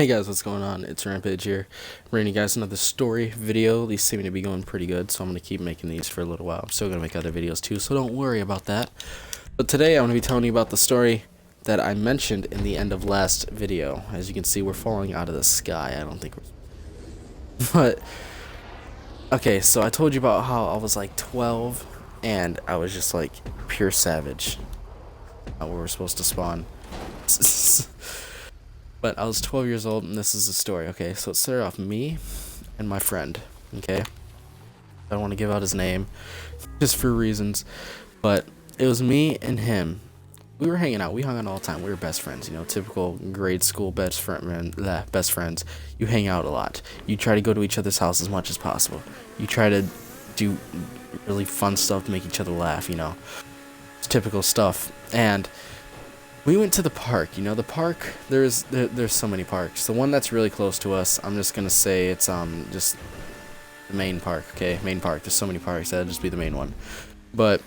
Hey guys, what's going on? It's Rampage here, bringing you guys another story video. These seem to be going pretty good, so I'm going to keep making these for a little while. I'm still going to make other videos too, so don't worry about that. But today I'm going to be telling you about the story that I mentioned in the end of last video. As you can see, we're falling out of the sky. I don't think we're... But, okay, so I told you about how I was like 12, and I was just like pure savage. How we were supposed to spawn. But I was 12 years old, and this is the story. Okay, so it started off me and my friend. Okay, I don't want to give out his name, just for reasons, but it was me and him. We were hanging out. We hung out all the time. We were best friends. You know, typical grade school best friends. You hang out a lot. You try to go to each other's house as much as possible. You try to do really fun stuff to make each other laugh. You know, it's typical stuff. And we went to the park. You know, the park, there's so many parks. The one that's really close to us, I'm just gonna say it's just the main park. Okay, main park. There's so many parks, that'd just be the main one. But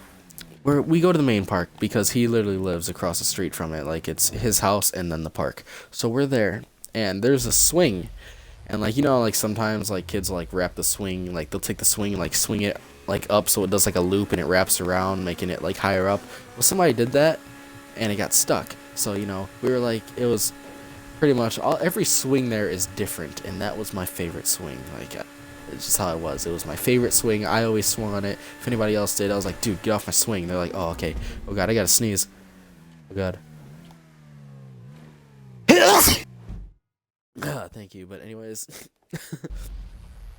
we go to the main park because he literally lives across the street from it. Like, it's his house and then the park. So we're there, and there's a swing, and like, you know, like sometimes like kids like wrap the swing, like they'll take the swing and like swing it like up so it does like a loop and it wraps around, making it like higher up. Well, somebody did that and it got stuck. So, you know, we were like, it was pretty much every swing there is different, and that was my favorite swing. Like, it's just how it was. It was my favorite swing. I always swung on it. If anybody else did, I was like, dude, get off my swing. They're like, oh, okay. Oh god, I gotta sneeze. Oh god. Thank you. But anyways,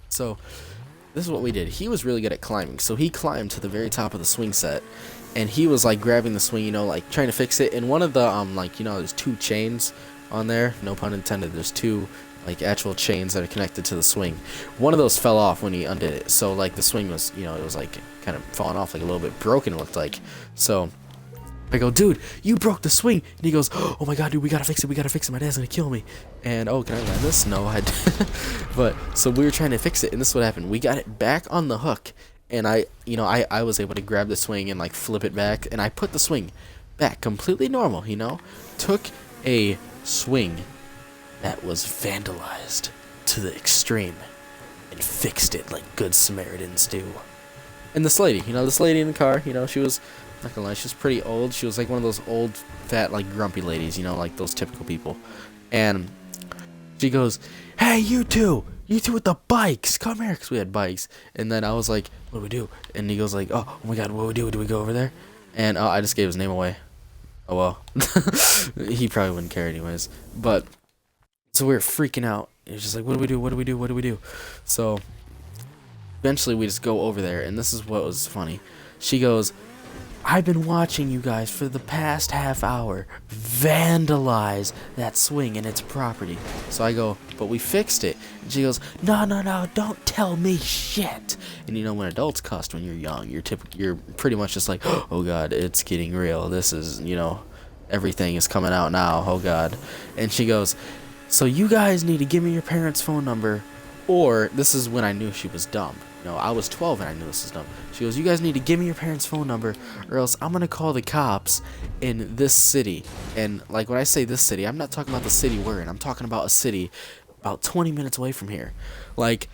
so this is what we did. He was really good at climbing, so he climbed to the very top of the swing set, and he was like grabbing the swing, you know, like trying to fix it. And one of the like, you know, there's two chains on there, no pun intended. There's two like actual chains that are connected to the swing. One of those fell off when he undid it, so like the swing was, you know, it was like kind of falling off, like a little bit broken, it looked like. So I go, dude, you broke the swing. And he goes, oh my god, dude, we gotta fix it, my dad's gonna kill me. And oh, can I land this? No, I but so we were trying to fix it, and this is what happened. We got it back on the hook, and I was able to grab the swing and like flip it back, and I put the swing back completely normal, you know. Took a swing that was vandalized to the extreme and fixed it like good Samaritans do. And this lady, you know, this lady in the car, you know, she was, not gonna lie, she was pretty old. She was like one of those old, fat, like grumpy ladies, you know, like those typical people. And she goes, hey, you two with the bikes, come here, because we had bikes. And then I was like, what do we do? And he goes like, oh my god, what do we do? Do we go over there? And I just gave his name away. Oh well. He probably wouldn't care anyways. But so we were freaking out. It was just like, what do we do? What do we do? What do we do? So eventually we just go over there, and this is what was funny. She goes, I've been watching you guys for the past half hour vandalize that swing and its property. So I go, but we fixed it. And she goes, no, don't tell me shit. And you know, when adults cuss when you're young, you're pretty much just like, oh god, it's getting real. This is, you know, everything is coming out now. Oh god. And she goes, so you guys need to give me your parents' phone number, or this is when I knew she was dumb. No, I was 12 and I knew this was dumb. She goes, you guys need to give me your parents' phone number, or else I'm gonna call the cops in this city. And like, when I say this city, I'm not talking about the city we're in. I'm talking about a city about 20 minutes away from here. Like,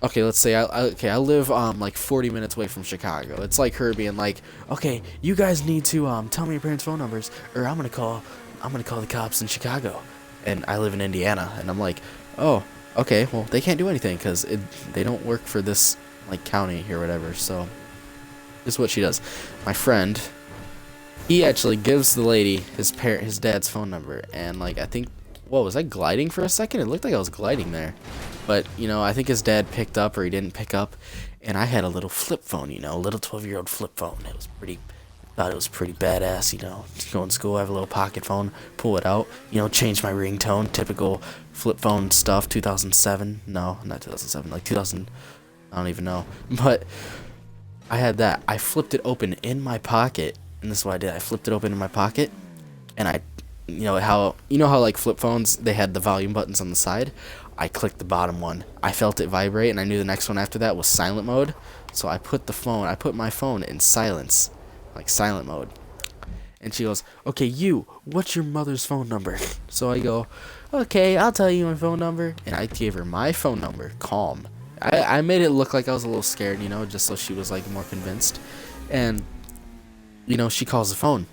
okay, let's say I live like 40 minutes away from Chicago. It's like her being like, okay, you guys need to tell me your parents' phone numbers, or I'm gonna call the cops in Chicago. And I live in Indiana, and I'm like, oh, okay, well, they can't do anything because they don't work for this like county or whatever. So this is what she does. My friend, he actually gives the lady his dad's phone number, and like, I think, whoa, was I gliding for a second? It looked like I was gliding there, but you know, I think his dad picked up, or he didn't pick up, and I had a little flip phone, you know, a little 12-year-old flip phone. It was pretty. Thought it was pretty badass, you know. Just go in school, I have a little pocket phone, pull it out, you know, change my ringtone, typical flip phone stuff. 2007, no, not 2007, like 2000, I don't even know. But I had that. I flipped it open in my pocket, and this is what I did. I flipped it open in my pocket, and I, you know how like flip phones, they had the volume buttons on the side. I clicked the bottom one. I felt it vibrate, and I knew the next one after that was silent mode. So I put my phone in silence, like silent mode, And she goes, okay, you, what's your mother's phone number? So I go, okay, I'll tell you my phone number. And I gave her my phone number, calm. I made it look like I was a little scared, you know, just so she was like more convinced. And, you know, she calls the phone.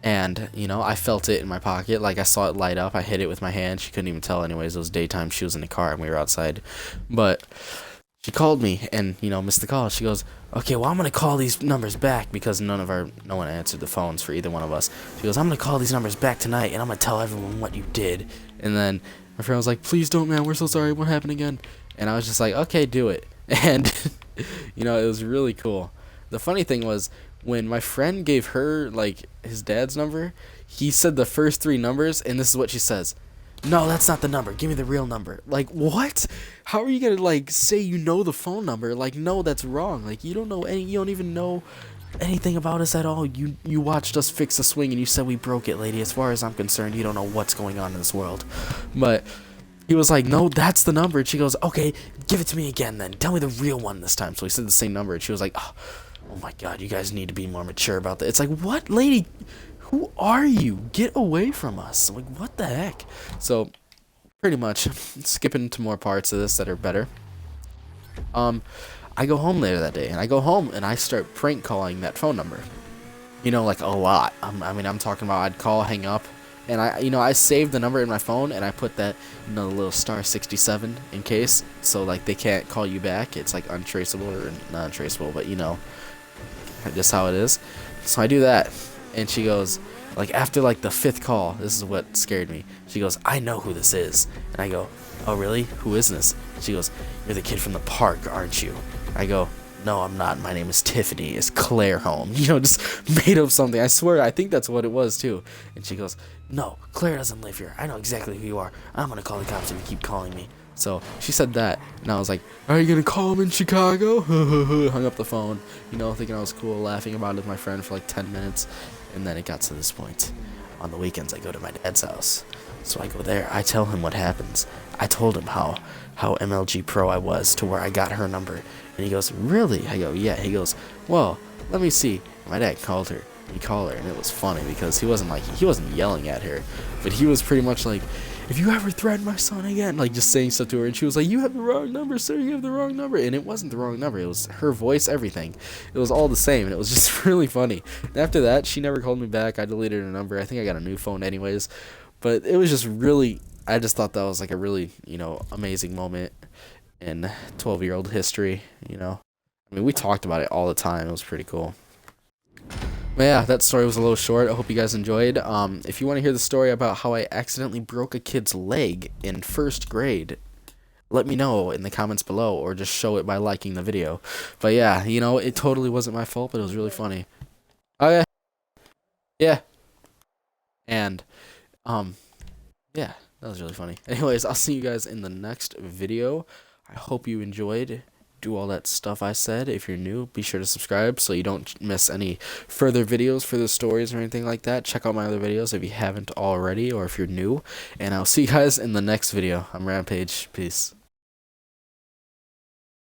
And, you know, I felt it in my pocket, like I saw it light up. I hit it with my hand. She couldn't even tell anyways. It was daytime. She was in the car and we were outside. But she called me and, you know, missed the call. She goes, okay, well, I'm going to call these numbers back because no one answered the phones for either one of us. She goes, I'm going to call these numbers back tonight and I'm going to tell everyone what you did. And then my friend was like, please don't, man. We're so sorry. What happened again? And I was just like, okay, do it. And, you know, it was really cool. The funny thing was, when my friend gave her, like, his dad's number, he said the first 3 numbers, and this is what she says. No, that's not the number. Give me the real number. Like, what? How are you gonna, like, say you know the phone number? Like, no, that's wrong. Like, you don't even know anything about us at all. You watched us fix a swing, and you said we broke it, lady. As far as I'm concerned, you don't know what's going on in this world. But he was like, no, that's the number. And she goes, okay, give it to me again then. Tell me the real one this time. So he said the same number, and she was like, oh my god, you guys need to be more mature about that. It's like, what, lady? Who are you? Get away from us. Like, what the heck? So, pretty much, skipping to more parts of this that are better. I go home later that day, and I go home, and I start prank calling that phone number. You know, like, a lot. I mean, I'm talking about I'd call, hang up, and I saved the number in my phone, and I put that, you know, the little star 67 in case, so, like, they can't call you back. It's, like, untraceable, or not untraceable, but, you know, just how it is. So I do that, and she goes, like, after like the 5th call, this is what scared me. She goes, I know who this is. And I go, oh really? Who is this? She goes, you're the kid from the park, aren't you? I go, no, I'm not. My name is Tiffany. Is Claire home? You know, just made up something. I swear, I think that's what it was too. And she goes, no, Claire doesn't live here. I know exactly who you are. I'm gonna call the cops if you keep calling me. So she said that, and I was like, are you gonna call him in Chicago? Hung up the phone, you know, thinking I was cool, laughing about it with my friend for like 10 minutes, and then it got to this point. On the weekends, I go to my dad's house. So I go there, I tell him what happens. I told him how MLG Pro I was to where I got her number. And he goes, really? I go, yeah. He goes, well, let me see. My dad called her. He called her, and it was funny because he wasn't yelling at her, but he was pretty much like, if you ever threaten my son again, like just saying stuff to her, and she was like, you have the wrong number, sir, you have the wrong number. And it wasn't the wrong number, it was her voice, everything. It was all the same, and it was just really funny. And after that, she never called me back. I deleted her number. I think I got a new phone anyways, but it was just really, I just thought that was like a really, you know, amazing moment in 12-year-old history, you know. I mean, we talked about it all the time. It was pretty cool. But yeah, that story was a little short. I hope you guys enjoyed. If you want to hear the story about how I accidentally broke a kid's leg in 1st grade, let me know in the comments below, or just show it by liking the video. But yeah, you know, it totally wasn't my fault, but it was really funny. Okay. Yeah. And, yeah, that was really funny. Anyways, I'll see you guys in the next video. I hope you enjoyed. Do all that stuff I said. If you're new, be sure to subscribe so you don't miss any further videos, further stories, or anything like that. Check out my other videos if you haven't already, or if you're new. And I'll see you guys in the next video. I'm Rampage. Peace.